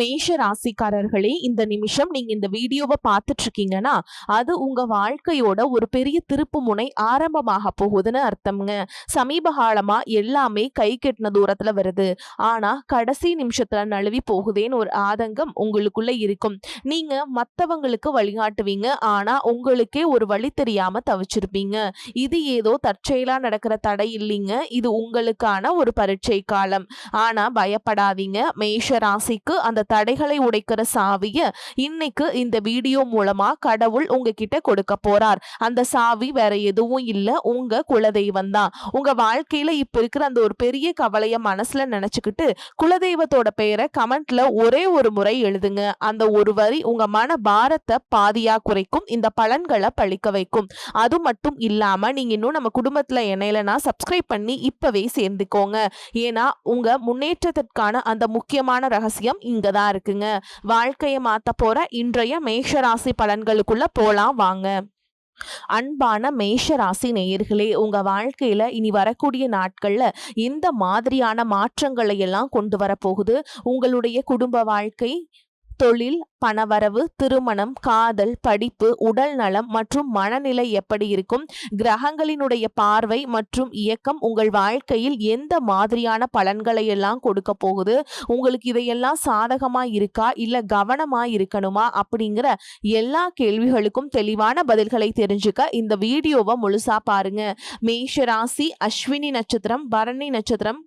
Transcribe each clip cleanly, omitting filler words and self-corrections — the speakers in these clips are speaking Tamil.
மேஷ ராசிக்காரர்களே, இந்த நிமிஷம் நீங்க இந்த வீடியோவை பார்த்துட்டு இருக்கீங்கன்னா அது உங்க வாழ்க்கையோட ஒரு பெரிய திருப்பு முனை ஆரம்பமாக போகுதுன்னு அர்த்தம்ங்க. சமீப காலமா எல்லாமே கை கெட்டின தூரத்துல வருது, ஆனா கடைசி நிமிஷத்துல நழுவி போகுதேன்னு ஒரு ஆதங்கம் உங்களுக்குள்ள இருக்கும். நீங்க மத்தவங்களுக்கு வழிகாட்டுவீங்க, ஆனா உங்களுக்கே ஒரு வழி தெரியாம தவிச்சிருப்பீங்க. இது ஏதோ தற்செயலா நடக்கிற தடை இல்லைங்க, இது உங்களுக்கான ஒரு பரீட்சை காலம். ஆனா பயப்படாதீங்க, மேஷ ராசிக்கு அந்த தடைகளை உடைக்கிற சாவிய இன்னைக்கு இந்த வீடியோ மூலமா கடவுள் உங்ககிட்ட கொடுக்க போறார். அந்த சாவி வேற எதுவும் இல்ல, உங்க குலதெய்வம் தான். உங்க வாழ்க்கையில இப்ப இருக்கிற அந்த ஒரு பெரிய கவலைய மனசுல நினைச்சுக்கிட்டு குலதெய்வத்தோட பெயரை கமெண்ட்ல ஒரே ஒரு முறை எழுதுங்க. அந்த ஒரு வரி உங்க மன பாரத்தை பாதியா குறைக்கும், இந்த பலன்களை பழிக்க வைக்கும். அது மட்டும் இல்லாம நீங்க இன்னும் நம்ம குடும்பத்துல இணையலனா சப்ஸ்கிரைப் பண்ணி இப்பவே சேர்ந்துக்கோங்க. ஏன்னா உங்க முன்னேற்றத்திற்கான அந்த முக்கியமான ரகசியம் இங்கதான் இருக்குங்க. வாழ்க்கையை மாத்த போற இன்றைய மேஷராசி பலன்களுக்குள்ள போலாம் வாங்க. அன்பான மேஷ ராசி நேயர்களே, உங்க வாழ்க்கையில இனி வரக்கூடிய நாட்கள்ல எந்த மாதிரியான மாற்றங்களை எல்லாம் கொண்டு வர போகுது? உங்களுடைய குடும்ப வாழ்க்கை, தொழில், பணவரவு, திருமணம், காதல், படிப்பு, உடல் நலம் மற்றும் மனநிலை எப்படி இருக்கும்? கிரகங்களினுடைய பார்வை மற்றும் இயக்கம் உங்கள் வாழ்க்கையில் எந்த மாதிரியான பலன்களை எல்லாம் கொடுக்க போகுது? உங்களுக்கு இதையெல்லாம் சாதகமா இருக்கா இல்ல கவனமா இருக்கணுமா அப்படிங்கிற எல்லா கேள்விகளுக்கும் தெளிவான பதில்களை தெரிஞ்சுக்க இந்த வீடியோவை முழுசா பாருங்க. மேஷ ராசி அஸ்வினி நட்சத்திரம், பரணி நட்சத்திரம்,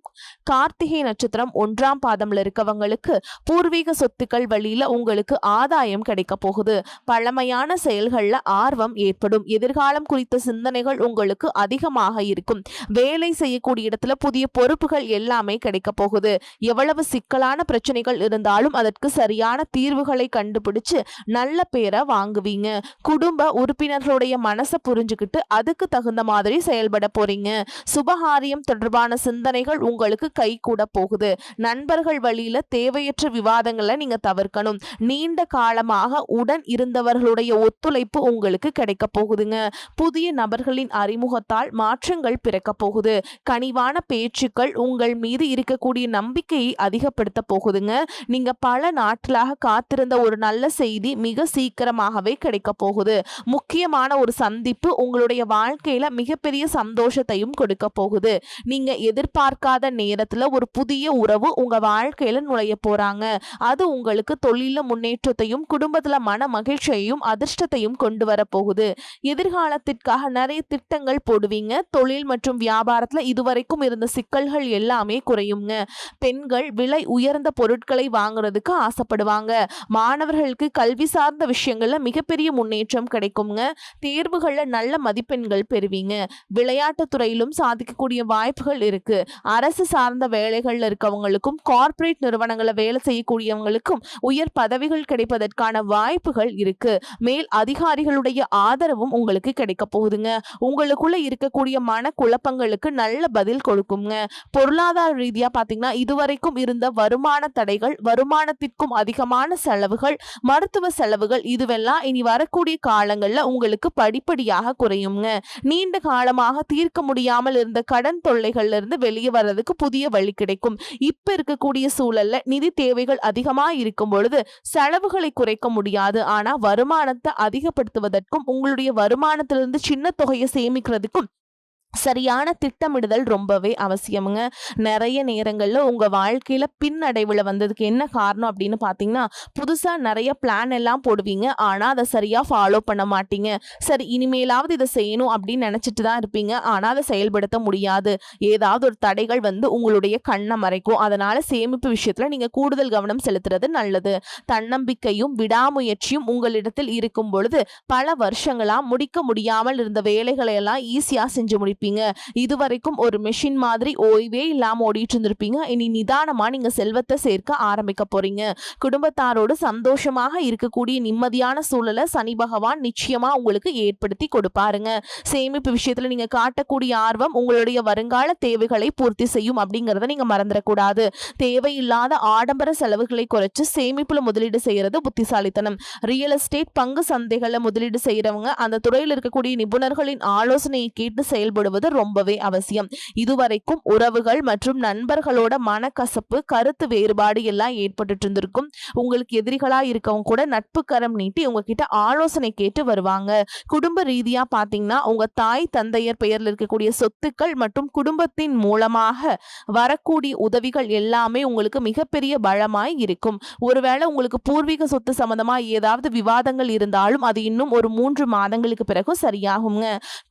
கார்த்திகை நட்சத்திரம் 1ஆம் பாதம்ல இருக்கவங்களுக்கு பூர்வீக சொத்துக்கள் வழியில உங்களுக்கு ஆதாயம் கிடைக்க போகுது. பழமையான செயல்கள்ல ஆர்வம் ஏற்படும். எதிர்காலம் குறித்த சிந்தனைகள் உங்களுக்கு அதிகமாக இருக்கும். வேலை செய்யக்கூடிய இடத்துல புதிய பொறுப்புகள் எல்லாமே கிடைக்க போகுது. எவ்வளவு சிக்கலான பிரச்சனைகள் இருந்தாலும் அதற்கு சரியான தீர்வுகளை கண்டுபிடிச்சு நல்ல பேரை வாங்குவீங்க. குடும்ப உறுப்பினர்களுடைய மனசை புரிஞ்சுக்கிட்டு அதுக்கு தகுந்த மாதிரி செயல்பட போறீங்க. சுபகாரியம் தொடர்பான சிந்தனைகள் உங்களுக்கு கை கூட போகுது. நண்பர்கள் வழியில தேவையற்ற விவாதங்களை நீங்க தவிர்க்கணும். நீண்ட காலமாக உடன் இருந்தவர்களுடைய ஒத்துழைப்பு உங்களுக்கு கிடைக்க போகுதுங்க. புதிய நபர்களின் அறிமுகத்தால் மாற்றங்கள் பிறக்க போகுது. கனிவான பேச்சுக்கள் உங்கள் மீது இருக்கக்கூடிய நம்பிக்கையை அதிகப்படுத்த போகுதுங்க. நீங்க பல நாட்களாக காத்திருந்த ஒரு நல்ல செய்தி மிக சீக்கிரமாகவே கிடைக்க போகுது. முக்கியமான ஒரு சந்திப்பு உங்களுடைய வாழ்க்கையில மிகப்பெரிய சந்தோஷத்தையும் கொடுக்க போகுது. நீங்க எதிர்பார்க்காத நேரத்துல ஒரு புதிய உறவு உங்க வாழ்க்கையில நுழைய போறாங்க. அது உங்களுக்கு தொழில முன்னேற்றத்தையும் குடும்பத்துல மன மகிழ்ச்சியையும் அதிர்ஷ்டத்தையும் கொண்டு வர போகுது. எதிர்காலத்திற்காக நிறைய திட்டங்கள் போடுவீங்க. தொழில் மற்றும் வியாபாரத்துல இதுவரைக்கும் இருந்த சிக்கல்கள் எல்லாமே குறையுங்க. பெண்கள் விலை உயர்ந்த பொருட்களை வாங்குறதுக்கு ஆசைப்படுவாங்க. மாணவர்களுக்கு கல்வி சார்ந்த விஷயங்கள்ல மிகப்பெரிய முன்னேற்றம் கிடைக்குங்க. தேர்வுகள்ல நல்ல மதிப்பெண்கள் பெறுவீங்க. விளையாட்டு துறையிலும் சாதிக்கக்கூடிய வாய்ப்புகள் இருக்கு. அரசு சார்ந்த வேலைகள்ல இருக்கவங்களுக்கும் கார்ப்பரேட் நிறுவனங்களை வேலை செய்யக்கூடியவங்களுக்கும் உயர் பதவிகள் கிடைப்பதற்கான வாய்ப்புகள் இருக்கு. மேல் அதிகாரிகளுடைய ஆதரவும் உங்களுக்கு கிடைக்க போகுதுங்க. உங்களுக்குள்ள இருக்கக்கூடிய மன குழப்பங்களுக்கு நல்ல பதில் கொடுக்குங்க. பொருளாதார ரீதியா பாத்தீங்கன்னா இதுவரைக்கும் இருந்த வருமான தடைகள், வருமானத்திற்கும் அதிகமான செலவுகள், மருத்துவ செலவுகள் இதுவெல்லாம் இனி வரக்கூடிய காலங்கள்ல உங்களுக்கு படிப்படியாக குறையுங்க. நீண்ட காலமாக தீர்க்க முடியாமல் இருந்த கடன் தொல்லைகள்ல இருந்து வெளியே வர்றதுக்கு புதிய வழி கிடைக்கும். இப்ப இருக்கக்கூடிய சூழல்ல நிதி தேவைகள் அதிகமா இருக்கும் பொழுது செலவுகளை குறைக்க முடியாது. ஆனா வருமானத்தை அதிகப்படுத்துவதற்கும் உங்களுடைய வருமானத்திலிருந்து சின்ன தொகையை சேமிக்கிறதுக்கும் சரியான திட்டமிடுதல் ரொம்பவே அவசியமுங்க. நிறைய நேரங்கள்ல உங்க வாழ்க்கையில பின்னடைவுல வந்ததுக்கு என்ன காரணம் அப்படின்னு பாத்தீங்கன்னா, புதுசா நிறைய பிளான் எல்லாம் போடுவீங்க, ஆனா அதை சரியா ஃபாலோ பண்ண மாட்டீங்க. சரி இனிமேலாவது இதை செய்யணும் அப்படின்னு நினைச்சிட்டு தான் இருப்பீங்க, ஆனா அதை செயல்படுத்த முடியாது. ஏதாவது ஒரு தடைகள் வந்து உங்களுடைய கண்ணை மறைக்கும். அதனால சேமிப்பு விஷயத்துல நீங்க கூடுதல் கவனம் செலுத்துறது நல்லது. தன்னம்பிக்கையும் விடாமுயற்சியும் உங்களிடத்தில் இருக்கும் பொழுது பல வருஷங்களா முடிக்க முடியாமல் இருந்த வேலைகளை எல்லாம் ஈஸியா செஞ்சு முடிப்பீங்க. இதுவரைக்கும் ஒரு மெஷின் மாதிரி ஓய்வே இல்லாம ஓடிட்டு இருந்திருப்பீங்க. இனி நிதானமா நீங்க செல்வத்தை சேர்க்க ஆரம்பிக்க போறீங்க. குடும்பத்தாரோடு சந்தோஷமாக இருக்கக்கூடிய நிம்மதியான சூழலை சனி பகவான் நிச்சயமா உங்களுக்கு ஏற்படுத்தி கொடுப்பாருங்க. சேமிப்பு விஷயத்துல நீங்க காட்டக்கூடிய ஆர்வம் உங்களுடைய வருங்கால தேவைகளை பூர்த்தி செய்யும் அப்படிங்கறத நீங்க மறந்துடக்கூடாது. தேவையில்லாத ஆடம்பர செலவுகளை குறைச்சு சேமிப்புல முதலீடு செய்யறது புத்திசாலித்தனம். ரியல் எஸ்டேட், பங்கு சந்தைகள்ல முதலீடு செய்யறவங்க அந்த துறையில் இருக்கக்கூடிய நிபுணர்களின் ஆலோசனையை கேட்டு செயல்படும் செயல்படுவது ரொம்பவே அவசியம். இதுவரைக்கும் உறவுகள் மற்றும் நண்பர்களோட மனக்கசப்பு, கருத்து வேறுபாடு எல்லாம் ஏற்பட்டுட்டு இருந்திருக்கும். உங்களுக்கு எதிரிகளா இருக்கவங்க கூட நட்பு கரம் நீட்டி உங்ககிட்ட ஆலோசனை கேட்டு வருவாங்க. குடும்ப ரீதியா பாத்தீங்கன்னா உங்க தாய் தந்தையர் பெயர்ல இருக்கக்கூடிய சொத்துக்கள் மற்றும் குடும்பத்தின் மூலமாக வரக்கூடிய உதவிகள் எல்லாமே உங்களுக்கு மிகப்பெரிய பலமாய் இருக்கும். ஒருவேளை உங்களுக்கு பூர்வீக சொத்து சம்பந்தமா ஏதாவது விவாதங்கள் இருந்தாலும் அது இன்னும் ஒரு 3 மாதங்களுக்கு பிறகு சரியாகுங்க.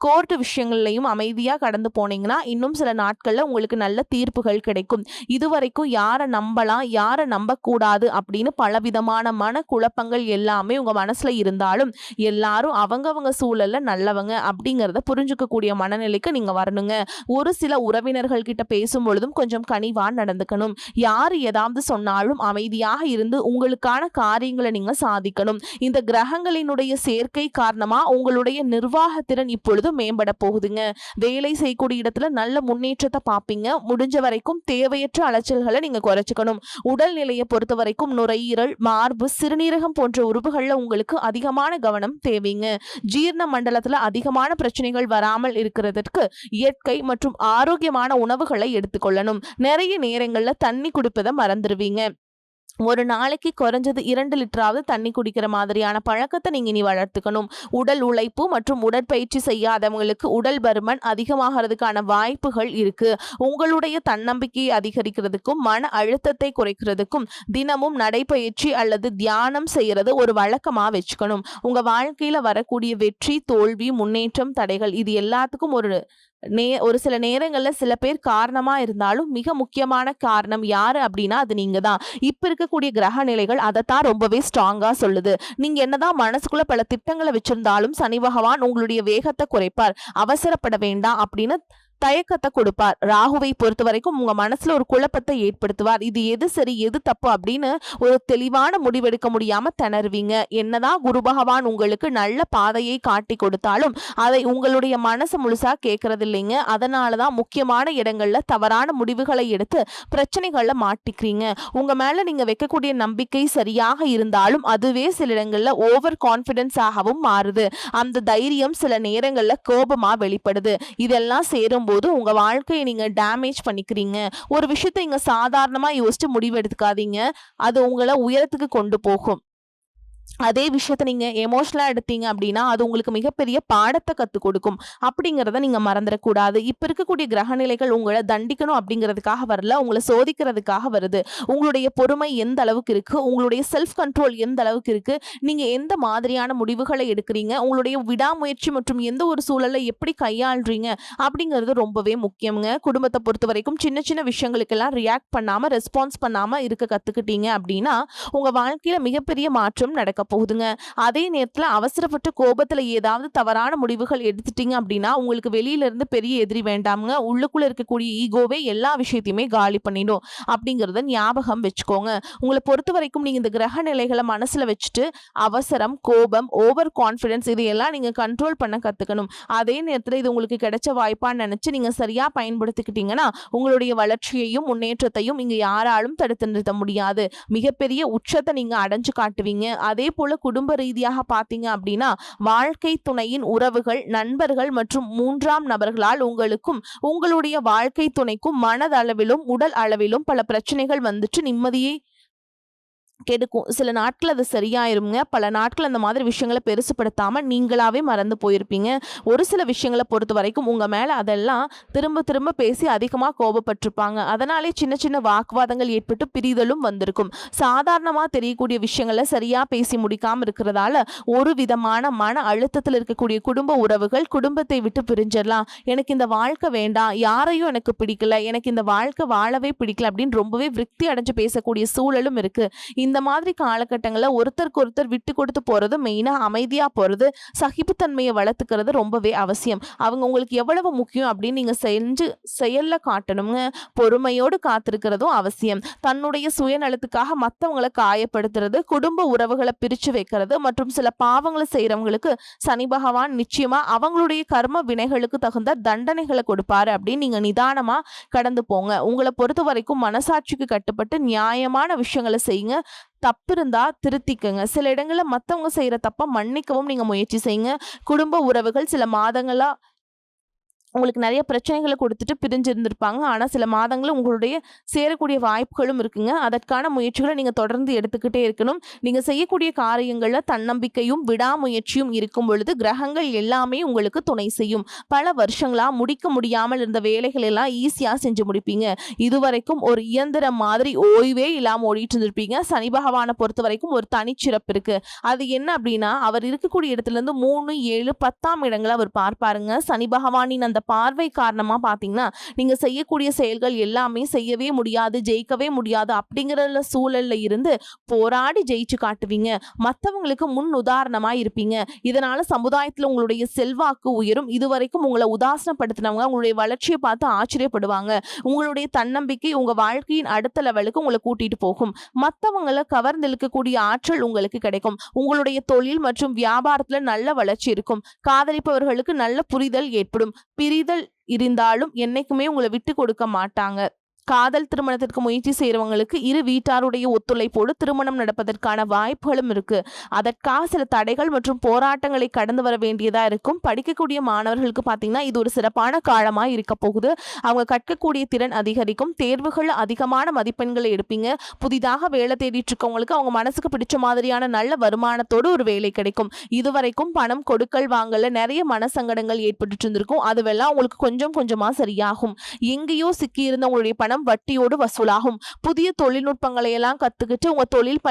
கோர்ட் விஷயங்கள்லையும் அமைதியா கடந்து போனீங்கன்னா இன்னும் சில நாட்கள்ல உங்களுக்கு நல்ல தீர்ப்புகள் கிடைக்கும். இதுவரைக்கும் யாரை நம்பலாம் யாரை நம்பக்கூடாது அப்படின்னு பலவிதமான மனக்குழப்பங்கள் எல்லாமே உங்க மனசுல இருந்தாலும் எல்லாரும் அவங்கவங்க சூழல்ல நல்லவங்க அப்படிங்கிறத புரிஞ்சுக்கக்கூடிய மனநிலைக்கு நீங்க வரணுங்க. ஒரு சில உறவினர்கள் கிட்ட பேசும் பொழுதும் கொஞ்சம் கனிவா நடந்துக்கணும். யாரு ஏதாவது சொன்னாலும் அமைதியாக இருந்து உங்களுக்கான காரியங்களை நீங்க சாதிக்கணும். இந்த கிரகங்களினுடைய சேர்க்கை காரணமா உங்களுடைய நிர்வாகத்திறன் இப்பொழுது மேம்பட போகுதுங்க. வேலை செய்யக்கூடிய இடத்துல நல்ல முன்னேற்றத்தை பார்ப்பீங்க. முடிஞ்ச வரைக்கும் தேவையற்ற அலைச்சல்களை நீங்க குறைச்சிக்கணும். உடல்நிலையை பொறுத்த வரைக்கும் நுரையீரல், மார்பு, சிறுநீரகம் போன்ற உறுப்புகள்ல உங்களுக்கு அதிகமான கவனம் தேவைங்க. ஜீரண மண்டலத்துல அதிகமான பிரச்சனைகள் வராமல் இருக்கிறதுக்கு இயற்கை மற்றும் ஆரோக்கியமான உணவுகளை எடுத்துக்கொள்ளணும். நிறைய நேரங்கள்ல தண்ணி குடிப்பதை மறந்துடுவீங்க. ஒரு நாளைக்கு குறைஞ்சது 2 லிட்டராவது தண்ணி குடிக்கிற மாதிரியான பழக்கத்தை நீங்க இனி வளர்த்துக்கணும். உடல் உழைப்பு மற்றும் உடற்பயிற்சி செய்யாதவங்களுக்கு உடல் பருமன் அதிகமாகிறதுக்கான வாய்ப்புகள் இருக்கு. உங்களுடைய தன்னம்பிக்கையை அதிகரிக்கிறதுக்கும் மன அழுத்தத்தை குறைக்கிறதுக்கும் தினமும் நடைப்பயிற்சி அல்லது தியானம் செய்யறது ஒரு வழக்கமா வச்சுக்கணும். உங்க வாழ்க்கையில வரக்கூடிய வெற்றி, தோல்வி, முன்னேற்றம், தடைகள் இது எல்லாத்துக்கும் ஒரு சில நேரங்கள்ல சில பேர் காரணமா இருந்தாலும் மிக முக்கியமான காரணம் யாரு அப்படின்னா அது நீங்க தான். இப்ப இருக்கக்கூடிய கிரக நிலைகள் அதைத்தான் ரொம்பவே ஸ்ட்ராங்கா சொல்லுது. நீங்க என்னதான் மனசுக்குள்ள பல திட்டங்களை வச்சிருந்தாலும் சனி பகவான் உங்களுடைய வேகத்தை குறைப்பார். அவசரப்பட வேண்டாம் அப்படின்னு தயக்கத்தை கொடுப்பார். ராகுவை பொறுத்த வரைக்கும் உங்க மனசுல ஒரு குழப்பத்தை ஏற்படுத்துவார். இது எது சரி எது தப்பு அப்படின்னு ஒரு தெளிவான முடிவெடுக்க முடியாம திணறுவீங்க. என்னதான் குரு பகவான் உங்களுக்கு நல்ல பாதையை காட்டி கொடுத்தாலும் அதை உங்களுடைய மனசு முழுசா கேட்கறது இல்லைங்க. அதனாலதான் முக்கியமான இடங்கள்ல தவறான முடிவுகளை எடுத்து பிரச்சனைகள்ல மாட்டிக்கிறீங்க. உங்க மேல நீங்க வைக்கக்கூடிய நம்பிக்கை சரியாக இருந்தாலும் அதுவே சில இடங்கள்ல ஓவர் கான்பிடன்ஸ் ஆகவும் மாறுது. அந்த தைரியம் சில நேரங்கள்ல கோபமா வெளிப்படுது. இதெல்லாம் சேரும் போது உங்க வாழ்க்கையை நீங்க டேமேஜ் பண்ணிக்கிறீங்க. ஒரு விஷயத்தை நீங்க சாதாரணமா யோசிச்சு முடிவு எடுத்துக்காதீங்க. அது உங்களை உயரத்துக்கு கொண்டு போகும். அதே விஷயத்த நீங்க எமோஷனலா எடுத்தீங்க அப்படின்னா அது உங்களுக்கு மிகப்பெரிய பாடத்தை கற்றுக் கொடுக்கும். அப்படிங்கிறத நீங்க மறந்துடக்கூடாது. இப்ப இருக்கக்கூடிய கிரகநிலைகள் உங்களை தண்டிக்கணும் அப்படிங்கிறதுக்காக வரல, உங்களை சோதிக்கிறதுக்காக வருது. உங்களுடைய பொறுமை எந்த அளவுக்கு இருக்கு, உங்களுடைய செல்ஃப் கண்ட்ரோல் எந்த அளவுக்கு இருக்கு, நீங்க எந்த மாதிரியான முடிவுகளை எடுக்கிறீங்க, உங்களுடைய விடாமுயற்சி மற்றும் எந்த ஒரு சூழலை எப்படி கையாளுறீங்க அப்படிங்கிறது ரொம்பவே முக்கியங்க. குடும்பத்தை பொறுத்த வரைக்கும் சின்ன சின்ன விஷயங்களுக்கெல்லாம் ரியாக்ட் பண்ணாம ரெஸ்பான்ஸ் பண்ணாம இருக்க கத்துக்கிட்டீங்க அப்படின்னா உங்க வாழ்க்கையில மிகப்பெரிய மாற்றம் நடக்க போகுதுங்க. அதே நேரத்துல அவசரப்பட்டு கோபத்துல ஏதாவது தவறான முடிவுகள் எடுத்துட்டீங்க அப்படின்னா உங்களுக்கு வெளியில இருந்து பெரிய எதிரி வேண்டாமுங்க. உள்ளுக்குள்ள இருக்கக்கூடிய ஈகோவே எல்லா விஷயத்தையுமே காலி பண்ணிடும். அப்படிங்கறத ஞாபகம் வச்சுக்கோங்க. உங்களை பொறுத்த வரைக்கும் நீங்க இந்த கிரக நிலைகளை மனசுல வச்சுட்டு அவசரம், கோபம், ஓவர் கான்பிடன்ஸ் இதையெல்லாம் நீங்க கண்ட்ரோல் பண்ண கத்துக்கணும். அதே நேரத்துல இது உங்களுக்கு கிடைச்ச வாய்ப்பான்னு நினைச்சு நீங்க சரியா பயன்படுத்திக்கிட்டீங்கன்னா உங்களுடைய வளர்ச்சியையும் முன்னேற்றத்தையும் இங்க யாராலும் தடுத்து நிறுத்த முடியாது. மிகப்பெரிய உச்சத்தை நீங்க அடைஞ்சு காட்டுவீங்க. அதே போல குடும்ப ரீதியாக பார்த்தீங்க அப்படின்னா வாழ்க்கை துணையின் உறவுகள், நண்பர்கள் மற்றும் 3ஆம் நபர்களால் உங்களுக்கும் உங்களுடைய வாழ்க்கை துணைக்கும் மனதளவிலும் உடல் அளவிலும் பல பிரச்சனைகள் வந்துட்டு நிம்மதியை கெடுக்கும். சில நாட்கள் அது சரியாயிருங்க. பல நாட்கள் அந்த மாதிரி விஷயங்களை பெருசுப்படுத்தாம நீங்களாவே மறந்து போயிருப்பீங்க. ஒரு சில விஷயங்களை பொறுத்த வரைக்கும் உங்க மேல அதெல்லாம் திரும்ப திரும்ப பேசி அதிகமாக கோபப்பட்டிருப்பாங்க. அதனாலே சின்ன சின்ன வாக்குவாதங்கள் ஏற்பட்டு பிரிதலும் வந்திருக்கும். சாதாரணமா தெரியக்கூடிய விஷயங்களை சரியா பேசி முடிக்காம இருக்கிறதால ஒரு விதமான மன அழுத்தத்தில் இருக்கக்கூடிய குடும்ப உறவுகள் குடும்பத்தை விட்டு பிரிஞ்சிடலாம். எனக்கு இந்த வாழ்க்கை வேண்டாம், யாரையும் எனக்கு பிடிக்கல, எனக்கு இந்த வாழ்க்கை வாழவே பிடிக்கல அப்படின்னு ரொம்பவே விருத்தி அடைஞ்சு பேசக்கூடிய சூழலும் இருக்கு. இந்த மாதிரி காலகட்டங்களில் ஒருத்தருக்கு ஒருத்தர் விட்டு கொடுத்து போறது, மெயினா அமைதியா போறது, சகிப்புத்தன்மையை வளர்த்துக்கிறது ரொம்பவே அவசியம். அவங்க உங்களுக்கு எவ்வளவு முக்கியம் அப்படின்னு நீங்க செயல்ல காட்டணுங்க. பொறுமையோடு காத்திருக்கிறதும் அவசியம். தன்னுடைய சுயநலத்துக்காக மற்றவங்களை காயப்படுத்துறது, குடும்ப உறவுகளை பிரிச்சு வைக்கிறது மற்றும் சில பாவங்களை செய்யறவங்களுக்கு சனி பகவான் நிச்சயமா அவங்களுடைய கர்ம வினைகளுக்கு தகுந்த தண்டனைகளை கொடுப்பாரு அப்படின்னு நீங்க நிதானமா கடந்து போங்க. உங்களை பொறுத்த வரைக்கும் மனசாட்சிக்கு கட்டுப்பட்டு நியாயமான விஷயங்களை செய்யுங்க. தப்பு இருந்தா திருத்திக்கங்க. சில இடங்கள்ல மத்தவங்க செய்யற தப்ப மன்னிக்கவும் நீங்க முயற்சி செய்யுங்க. குடும்ப உறவுகள் சில மாதங்களா உங்களுக்கு நிறைய பிரச்சனைகள குடுத்துட்டு பிரிஞ்சிருந்திருப்பாங்க. ஆனா, சில மாதங்கள்ல உங்களுடைய சேரக்கூடிய வாய்ப்புகளும் இருக்குங்க. அதற்கான முயற்சிகள நீங்க தொடர்ந்து எடுத்துக்கிட்டே இருக்கணும். நீங்க செய்யக்கூடிய காரியங்கள்ல தன்னம்பிக்கையும், விடாமுயற்சியும் இருக்கும் பொழுது, கிரகங்கள் எல்லாமே உங்களுக்கு துணை செய்யும். பல வருஷங்களா முடிக்க முடியாமல் இருந்த வேலைகள் எல்லாம் ஈஸியா செஞ்சு முடிப்பீங்க. இதுவரைக்கும் ஒரு இயந்திரம் மாதிரி ஓய்வே இல்லாம ஓடிட்டு இருந்திருப்பீங்க. சனி பகவான பொறுத்தவரைக்கும் ஒரு தனிச்சிறப்பு இருக்கு. அது என்ன அப்டின்னா, அவர் இருக்கக்கூடிய இடத்துலருந்து 3, 7, 10ஆம் இடங்கள அவர் பார்ப்பாருங்க. சனி பகவானின் அந்த பார்வை காரணமா பார்த்தீங்கன்னா, நீங்க செய்யக்கூடிய செயல்கள் எல்லாமே செய்யவே முடியாது, ஜெயிக்கவே முடியாது அப்படிங்கிற சூழல்ல இருந்து போராடி ஜெயிச்சு காட்டுவீங்க. மத்தவங்களுக்கு முன் உதாரணமா இருப்பீங்க. இதனால சமுதாயத்துல உங்களுடைய செல்வாக்கு உயரும். இதுவரைக்கும் உங்கள உதாசனப்படுத்தினவங்க உங்களுடைய வளர்ச்சிய பார்த்து ஆச்சரியப்படுவாங்க. உங்களுடைய தன்னம்பிக்கை உங்க வாழ்க்கையின் அடுத்த லெவலுக்கு உங்கள கூட்டிட்டு போகும். மத்தவங்கள கவர்ந்திழுக்கக்கூடிய ஆற்றல் உங்களுக்கு கிடைக்கும். உங்களுடைய தொழில் மற்றும் வியாபாரத்துல நல்ல வளர்ச்சி இருக்கும். காதலிப்பவர்களுக்கு நல்ல புரிதல் ஏற்படும். பிரிதல் இருந்தாலும் என்னைக்குமே உங்கள விட்டு கொடுக்க மாட்டாங்க. காதல் திருமணத்திற்கு முயற்சி செய்றவங்களுக்கு இரு வீட்டாருடைய ஒத்துழைப்போடு திருமணம் நடப்பதற்கான வாய்ப்புகளும் இருக்கு. அதற்காக சில தடைகள் மற்றும் போராட்டங்களை கடந்து வர வேண்டியதா இருக்கும். படிக்கக்கூடிய மாணவர்களுக்கு பார்த்தீங்கன்னா, இது ஒரு சிறப்பான காலமா இருக்க போகுது. அவங்க கற்கக்கூடிய திறன் அதிகரிக்கும். தேர்வுகள்ல அதிகமான மதிப்பெண்களை எடுப்பீங்க. புதிதாக வேலை தேடிட்டு இருக்கவங்களுக்கு அவங்க மனசுக்கு பிடிச்ச மாதிரியான நல்ல வருமானத்தோடு ஒரு வேலை கிடைக்கும். இதுவரைக்கும் பணம் கொடுக்கல் வாங்கல நிறைய மனசங்கடங்கள் ஏற்பட்டுட்டு இருந்திருக்கும். அதுவெல்லாம் உங்களுக்கு கொஞ்சம் கொஞ்சமா சரியாகும். எங்கேயோ சிக்கி இருந்த உங்களுடைய பணம் வட்டியோடு வசூலாகும். புதிய தொழில்நுட்பங்களை எல்லாம் கத்துக்கிட்டு உங்க தொழில்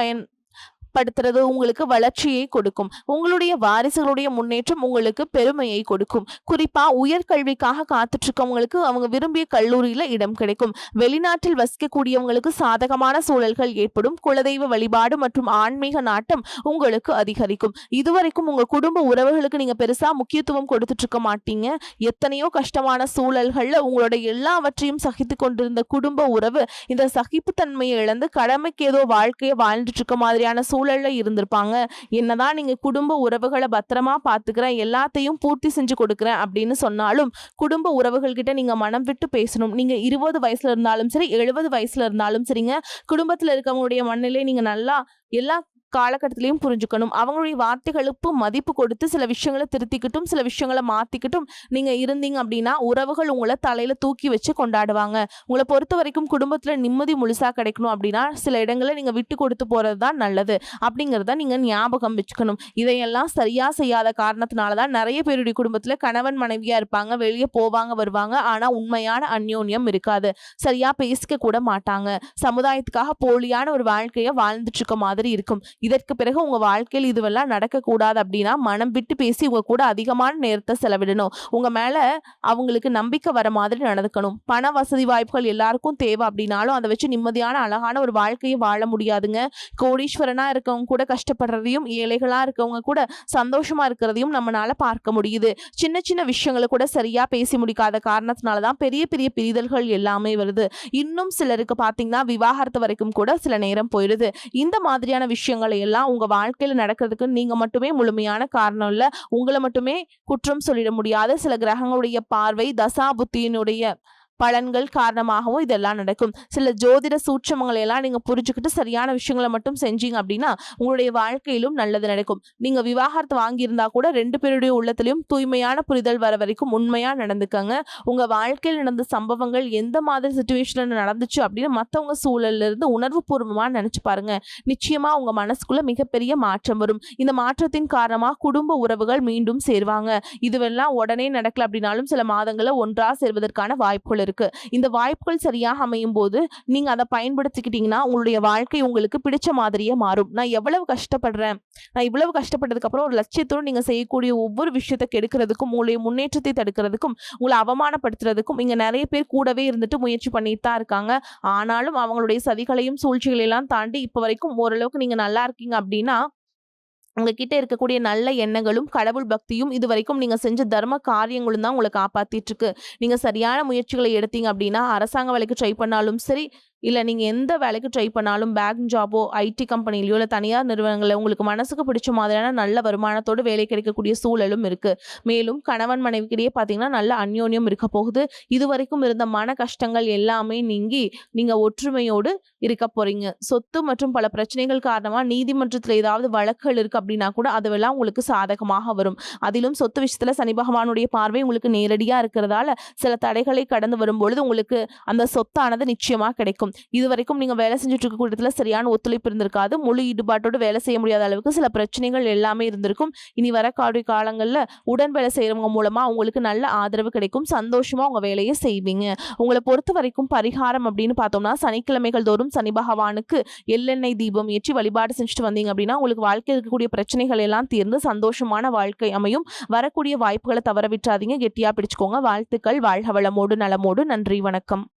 படுத்துறது உங்களுக்கு வளர்ச்சியை கொடுக்கும். உங்களுடைய வாரிசுகளுடைய முன்னேற்றம் உங்களுக்கு பெருமையை கொடுக்கும். குறிப்பா உயர்கல்விக்காக காத்துட்டு இருக்கவங்களுக்கு அவங்க விரும்பிய கல்லூரியில இடம் கிடைக்கும். வெளிநாட்டில் வசிக்கக்கூடியவங்களுக்கு சாதகமான சூழல்கள் ஏற்படும். குலதெய்வ வழிபாடு மற்றும் ஆன்மீக நாட்டம் உங்களுக்கு அதிகரிக்கும். இதுவரைக்கும் உங்க குடும்ப உறவுகளுக்கு நீங்க பெருசா முக்கியத்துவம் கொடுத்துட்டு இருக்க மாட்டீங்க. எத்தனையோ கஷ்டமான சூழல்கள்ல உங்களோட எல்லாவற்றையும் சகித்து கொண்டிருந்த குடும்ப உறவு இந்த சகிப்புத்தன்மையை இழந்து கடமைக்கு ஏதோ வாழ்க்கையை வாழ்ந்துட்டு இருக்க மாதிரியான சூழல்ல இருந்திருப்பாங்க. என்னதான் நீங்க குடும்ப உறவுகளை பத்திரமா பாத்துக்கிறேன், எல்லாத்தையும் பூர்த்தி செஞ்சு கொடுக்குறேன் அப்படின்னு சொன்னாலும் குடும்ப உறவுகள் கிட்ட நீங்க மனம் விட்டு பேசணும். நீங்க 20 வயசுல இருந்தாலும் சரி, 70 வயசுல இருந்தாலும் சரிங்க, குடும்பத்துல இருக்கவங்களுடைய மனநிலை நீங்க நல்லா எல்லா காலகட்டத்திலையும் புரிஞ்சுக்கணும். அவங்களுடைய வார்த்தைகளுக்கு மதிப்பு கொடுத்து சில விஷயங்களை திருத்திக்கிட்டும் சில விஷயங்களை மாத்திக்கிட்டும் நீங்க இருந்தீங்க அப்படின்னா உறவுகள் உங்களை தலையில தூக்கி வச்சு கொண்டாடுவாங்க. உங்களை பொறுத்த வரைக்கும் குடும்பத்துல நிம்மதி முழுசா கிடைக்கணும் அப்படின்னா சில இடங்களை நீங்க விட்டு கொடுத்து போறதுதான் நல்லது அப்படிங்கிறத நீங்க ஞாபகம் வச்சுக்கணும். இதையெல்லாம் சரியா செய்யாத காரணத்தினாலதான் நிறைய பேருடைய குடும்பத்துல கணவன் மனைவியா இருப்பாங்க, வெளியே போவாங்க வருவாங்க, ஆனா உண்மையான அந்யோன்யம் இருக்காது. சரியா பேசிக்க கூட மாட்டாங்க. சமுதாயத்துக்காக போலியான ஒரு வாழ்க்கைய வாழ்ந்துட்டு இருக்க மாதிரி இருக்கும். இதற்கு பிறகு உங்க வாழ்க்கையில் இதுவெல்லாம் நடக்கக்கூடாது அப்படின்னா மனம் விட்டு பேசி உங்க கூட அதிகமான நேரத்தை செலவிடணும். உங்க மேல அவங்களுக்கு நம்பிக்கை வர மாதிரி நடந்துக்கணும். பண வசதி வாய்ப்புகள் எல்லாருக்கும் தேவை அப்படின்னாலும் அதை வச்சு நிம்மதியான அழகான ஒரு வாழ்க்கையை வாழ முடியாதுங்க. கோடீஸ்வரனா இருக்கவங்க கூட கஷ்டப்படுறதையும் ஏழைகளா இருக்கவங்க கூட சந்தோஷமா இருக்கிறதையும் நம்மளால பார்க்க முடியுது. சின்ன சின்ன விஷயங்களை கூட சரியா பேசி முடிக்காத காரணத்தினாலதான் பெரிய பெரிய பிரிதல்கள் எல்லாமே வருது. இன்னும் சிலருக்கு பாத்தீங்கன்னா விவாகரத்து வரைக்கும் கூட சில நேரம் போயிடுது. இந்த மாதிரியான விஷயங்களை எல்லாம் உங்க வாழ்க்கையில நடக்கிறதுக்கு நீங்க மட்டுமே முழுமையான காரணம் இல்ல. உங்களை மட்டுமே குற்றம் சொல்லிட முடியாது. சில கிரகங்களுடைய பார்வை தசா புத்தியினுடைய பலன்கள் காரணமாகவும் இதெல்லாம் நடக்கும். சில ஜோதிட சூட்சமங்களை எல்லாம் நீங்க புரிஞ்சுக்கிட்டு சரியான விஷயங்களை மட்டும் செஞ்சீங்க அப்படின்னா உங்களுடைய வாழ்க்கையிலும் நல்லது நடக்கும். நீங்க விவாகரத்து வாங்கியிருந்தா கூட 2 பேருடைய உள்ளத்திலையும் தூய்மையான புரிதல் வர வரைக்கும் உண்மையா நடந்துக்கங்க. உங்க வாழ்க்கையில் நடந்த சம்பவங்கள் எந்த மாதிரி சிச்சுவேஷன்ல நடந்துச்சு அப்படின்னு மத்தவங்க சூழல்ல இருந்து உணர்வு பூர்வமா நினைச்சு பாருங்க. நிச்சயமா உங்க மனசுக்குள்ள மிகப்பெரிய மாற்றம் வரும். இந்த மாற்றத்தின் காரணமா குடும்ப உறவுகள் மீண்டும் சேர்வாங்க. இதுவெல்லாம் உடனே நடக்கல அப்படின்னாலும் சில மாதங்கள்ல ஒன்றா சேர்வதற்கான வாய்ப்புகள் இருக்கு. இந்த வாய்ப்புகள் சரியாக அமையும் போது நீங்க அதை பயன்படுத்திக்கிட்டீங்கன்னா உங்களுடைய வாழ்க்கை உங்களுக்கு பிடிச்ச மாதிரியே மாறும். நான் எவ்வளவு கஷ்டப்படுறேன், நான் இவ்வளவு கஷ்டப்பட்டதுக்கு அப்புறம் ஒரு லட்சியத்தோடு நீங்க செய்யக்கூடிய ஒவ்வொரு விஷயத்தை கெடுக்கிறதுக்கும் உங்களுடைய முன்னேற்றத்தை தடுக்கிறதுக்கும் உங்களை அவமானப்படுத்துறதுக்கும் இங்க நிறைய பேர் கூடவே இருந்துட்டு முயற்சி பண்ணிட்டு தான் இருக்காங்க. ஆனாலும் அவங்களுடைய சதிகளையும் சூழ்ச்சிகளையெல்லாம் தாண்டி இப்ப வரைக்கும் ஓரளவுக்கு நீங்க நல்லா இருக்கீங்க அப்படின்னா உங்ககிட்ட இருக்கக்கூடிய நல்ல எண்ணங்களும் கடவுள் பக்தியும் இதுவரைக்கும் நீங்க செஞ்ச தர்ம காரியங்களும் தான் உங்களை காப்பாத்திட்டு இருக்கு. நீங்க சரியான முயற்சிகளை எடுத்தீங்க அப்படின்னா அரசாங்க வேலைக்கு ட்ரை பண்ணாலும் சரி, இல்ல நீங்க எந்த வேலைக்கு ட்ரை பண்ணாலும் பேங்க் ஜாபோ, ஐடி கம்பெனிலயோ இல்ல தனியார் நிறுவனங்கள்ல உங்களுக்கு மனசுக்கு பிடிச்ச மாதிரியான நல்ல வருமானத்தோட வேலை கிடைக்கக்கூடிய சூழலும் இருக்கு. மேலும் கணவன் மனைவிக்கிடையே பார்த்தீங்கன்னா, நல்ல அந்யோன்யம் இருக்க போகுது. இதுவரைக்கும் இருந்த மன கஷ்டங்கள் எல்லாமே நீங்கி, நீங்க ஒற்றுமையோடு இருக்க போறீங்க. சொத்து மற்றும் பல பிரச்சனைகள் காரணமா நீதிமன்றத்துல ஏதாவது வழக்குகள் இருக்கு அப்படின்னா கூட, அதுவெல்லாம் உங்களுக்கு சாதகமாக வரும். அதிலும் சொத்து விஷயத்துல சனி பகவானுடைய பார்வை உங்களுக்கு நேரடியா இருக்கிறதால, சில தடைகளை கடந்து வரும்பொழுது உங்களுக்கு அந்த சொத்தானது நிச்சயமா கிடைக்கும். இதுவரைக்கும் நீங்க வேலை செஞ்சுட்டு இருக்கக்கூடிய இடத்துல சரியான ஒத்துழைப்பு இருந்திருக்காது. முழு ஈடுபாட்டோடு வேலை செய்ய முடியாத அளவுக்கு சில பிரச்சனைகள் எல்லாமே இருந்திருக்கும். இனி வரக்கூடிய காலங்கள்ல உடன் வேலை செய்றவங்க மூலமா உங்களுக்கு நல்ல ஆதரவு கிடைக்கும். சந்தோஷமா உங்க வேலையை செய்வீங்க. உங்கள பொறுத்தவரைக்கும் பரிகாரம் அப்படின்னு பார்த்தோம்னா, சனிக்கிழமைகள் தோறும் சனி பகவானுக்கு எள்ளெண்ணெய் தீபம் ஏற்றி வழிபாடு செஞ்சுட்டு வந்தீங்க அப்படின்னா, உங்களுக்கு வாழ்க்கையில் இருக்கக்கூடிய பிரச்சனைகள் எல்லாம் தீர்ந்து சந்தோஷமான வாழ்க்கை அமையும். வரக்கூடிய வாய்ப்புகளை தவற விட்டுறாதீங்க. கெட்டியா பிடிச்சுக்கோங்க. வாழ்த்துக்கள். வாழ்க வளமோடு நலமோடு. நன்றி. வணக்கம்.